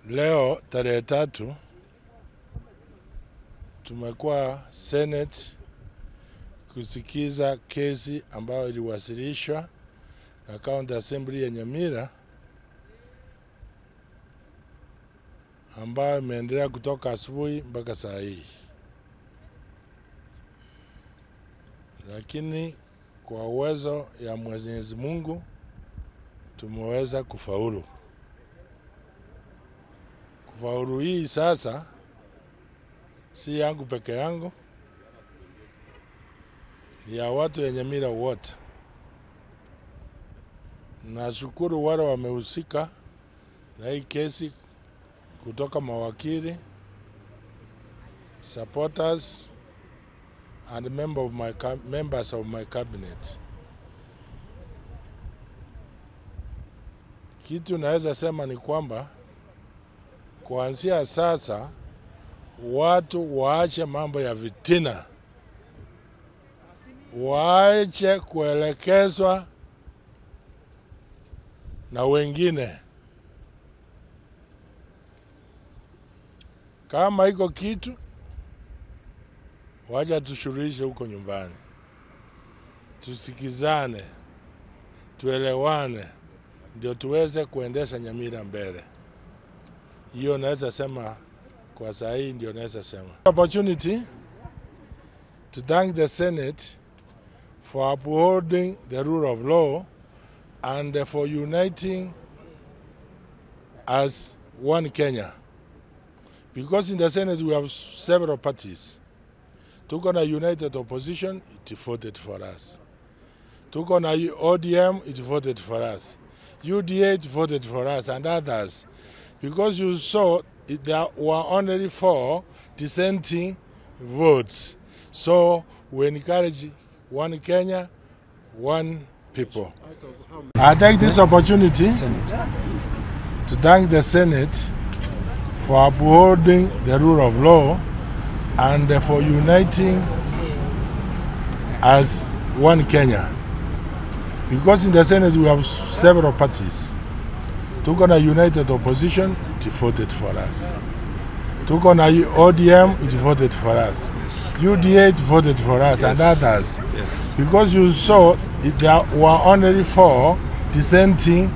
Leo tarehe 3 tumekuwa Senate kusikiza kesi ambayo iliwasilishwa na County Assembly ya Nyamira ambayo imeendelea kutoka asubuhi mpaka saa hii. Lakini kwa uwezo ya Mwenyezi Mungu tumeweza kufaulu. Kufaulu hii sasa si yangu peke yangu, ni ya watu ya Nyamira wote. Nashukuru wale wamehusika na hii kesi kutoka mawakili, supporters and members of my cabinet. Kitu naweza sema ni kwamba kuanzia sasa watu waache mambo ya vitina, waache kuelekezwa na wengine. Kama iko kitu, wacha tushuruhishe huko nyumbani, tusikizane, tuelewane, ndio tuweze kuendesha Nyamira mbele. Hiyo naweza sema kwa saa hii, ndio naweza sema. Opportunity to thank the Senate for upholding the rule of law and for uniting as one Kenya. Because in the Senate we have several parties. Tuko na United Opposition, it voted for us. Tuko na ODM, it voted for us. UDA, it voted for us, and others. Because you saw there were only 4 dissenting votes. So we encourage one Kenya, one people. I take this opportunity to thank the Senate for upholding the rule of law and for uniting as one Kenya. Because in the Senate we have several parties. Tuko na United Opposition, it voted for us. Tuko na ODM, it voted for us. UDA, it voted for us, and others. Because you saw there were only 4 dissenting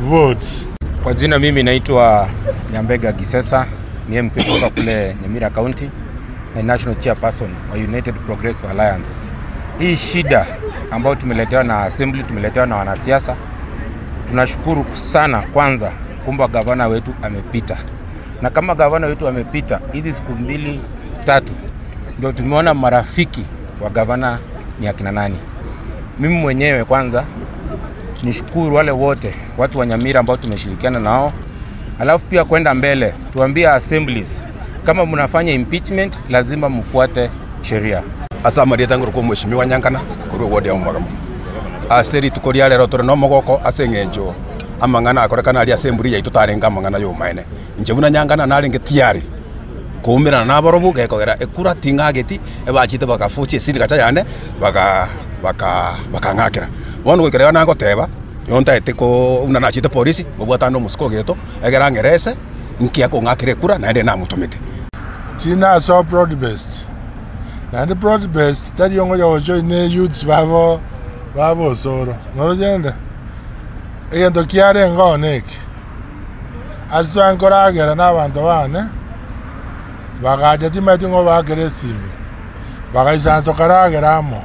votes. Kwa jina mimi naitwa Nyambega Gisesa, ni MC kutoka kule Nyamira County na National Chairperson wa United Progressive Alliance. Hii shida ambayo tumeletewa na Assembly, tumeletewa na wanasiasa, tunashukuru sana kwanza kumba gavana wetu amepita. Na kama gavana wetu amepita, hizi siku 2-3 ndio tumeona marafiki wa gavana ni akina nani. Mimi mwenyewe kwanza nishukuru wale wote watu wa Nyamira ambao tumeshirikiana nao. Alafu pia kwenda mbele tuambie assemblies, kama mnafanya impeachment lazima mfuate sheria. Asa marieta nguru ko mheshimiwa Nyankana kuri wodi ya Mugamo. Aseri tukoria lero tore no mogoko asengenjo amangana akorekana ali assembly ya itutarenga amangana yo maene. Nje buna Nyankana naringe tiari kumira na borobu gekogera ekura tingageti ebachite bakafuchi siri gacha yane baka ngakira. Wonu gukira na ngoteba yonta etiko unanachite polisi mubwatano musiko geto egera ngerese nkia ko ngakire kura na ende na mutumite. Tina so broad based. Na the broad based tadi yongo ya ojo ne youths babo soro. No jenda. Eyendo kiare ngonek. Aso ankora agera na bantu bane. Bagaje timati ngo bagere simi. Bagaisanzo karagera amo.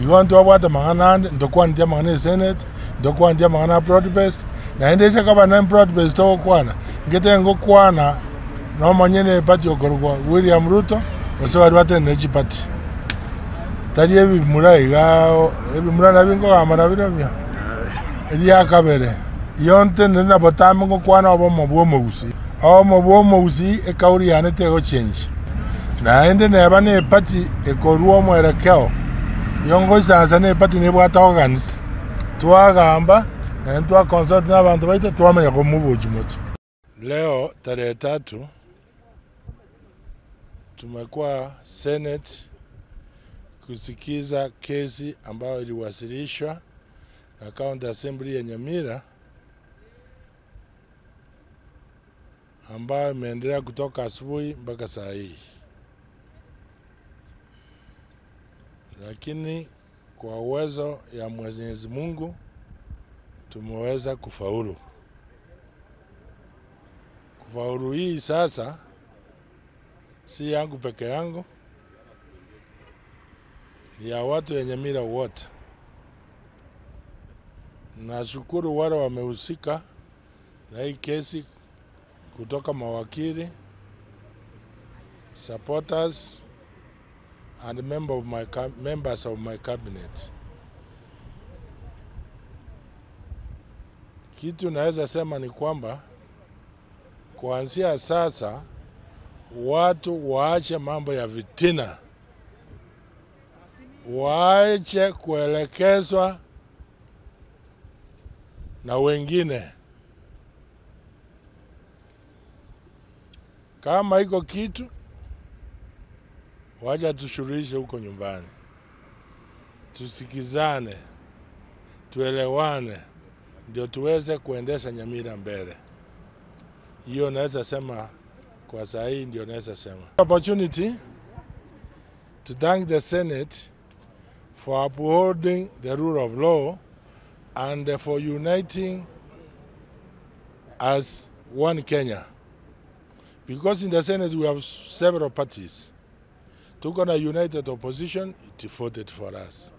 Igonto abwata mangana ndokwa ndia mangana Senate, ndokwa ndia mangana broad based. Na endese kaba na broad based to kwana. Ngete ngo kwana no manyene party okorwa William Ruto osewari watenechi party. Tadi ebi mura na bingo amana birobya. Eli akabere. Yonte nena botamu ngo kwana obo mobuomogusi. Obo mobuomogusi ekauri yanete go change. Na ende ne bane party ekorwa mwerekeo. Yongo sasa ne party ne bwata organs. Tuagamba na ntwa consult na bantu baite tuamenya ko mubuji moto. Leo tarehe 3 tumekuwa Senate kusikiza kesi ambayo iliwasilishwa na County Assembly ya Nyamira ambayo imeendelea kutoka asubuhi mpaka saa hii, lakini kwa uwezo ya Mwenyezi Mungu tumeweza kufaulu. Kufaulu hii sasa si yangu peke yangu, ni ya watu wenye Nyamira wote. Nashukuru wale wamehusika na hii kesi, kutoka mawakili, supporters and members of my cabinet. Kitu naweza sema ni kwamba kuanzia sasa watu waache mambo ya vitina, waache kuelekezwa na wengine. Kama iko kitu, wacha tushuruhishe huko nyumbani, tusikizane, tuelewane, ndio tuweze kuendesha Nyamira mbele. Hiyo naweza sema kwa saa hii, ndio naweza sema. Opportunity to thank the Senate for upholding the rule of law and for uniting as one Kenya. Because in the Senate we have several parties. Tuko na United Opposition, it voted for us.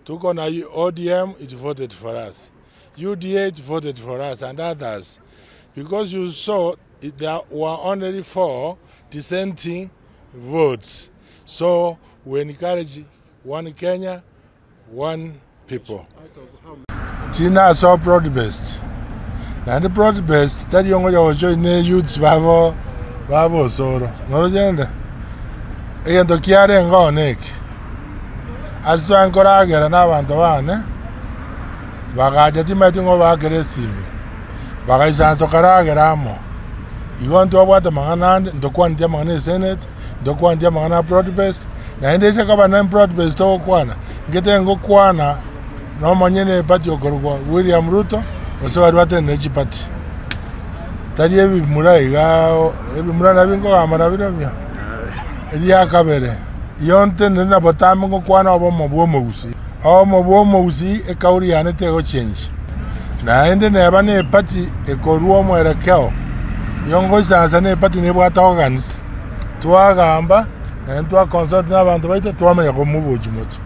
Tuko na ODM, it voted for us. UDA, it voted for us, and others. Because you saw there were only 4 dissenting votes. So we encourage one Kenya, one people. Tina so broad-based. And the broad-based, that young lady was joining youths babo soro. No agenda. Again, to carry and go, Nick. As to encourage n'abantu bane, bagaje timeting over aggressive. Bagaje so karageramo. You want to what the man ndo kwandia mangane Senate, ndo kwandia mangana broad-based. Na endese kaba na broad-based to kwana. Ngete ngo kwana no manyene party okorwa William Ruto osewari watenechi party. Tari ebi mura na bingo amara birabya. Elia kabere. Yonte nena botamo ngo kwana obo mobuomogusi. Obo mobuomogusi ekauri yanete go change. Na ende ne bane party ekorwa mwerekeo. Yongo sasa ne party ne bwata organs. Tuagamba na ntwa consult n'abantu baite twamenya ko mubuji moto.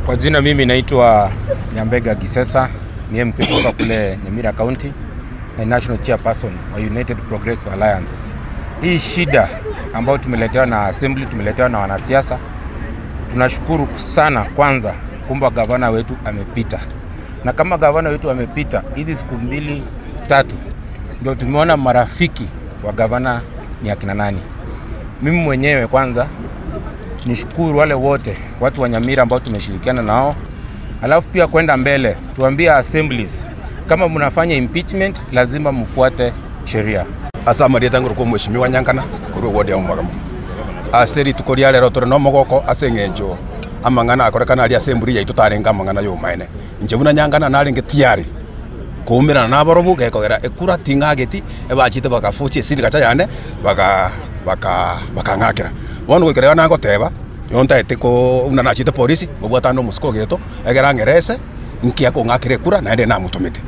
Kwa jina mimi naitwa Nyambega Gisesa, ni MC kutoka kule Nyamira County na National Chairperson wa United Progressive Alliance. Hii shida ambayo tumeletewa na Assembly, tumeletewa na wanasiasa, tunashukuru sana kwanza kwamba gavana wetu amepita. Na kama gavana wetu amepita, hizi siku 2-3 ndio tumeona marafiki wa gavana ni akina nani. Mimi mwenyewe kwanza nishukuru wale wote watu wa Nyamira ambao tumeshirikiana nao. Alafu pia kwenda mbele tuambie assemblies kama mnafanya impeachment lazima mfuate sheria. Asa marieta nguru ko mheshimiwa Nyankana kuru wodi ya Umagamu. Aseri tukoria lero tore no mogoko asengenjo amangana akorekana ali assembly ya itutarenga amangana yo maene. Njebuna Nyankana naringe tiari kumira na borobu gekogera ekura tingageti ebachite bakafuchi siri gacha yane baka ngakira. Wanu gwikira na ngoteba yonta etiko una nachite polisi mubwatano musiko geto egera ngerese nkia ko ngakire kura na ende na mutumite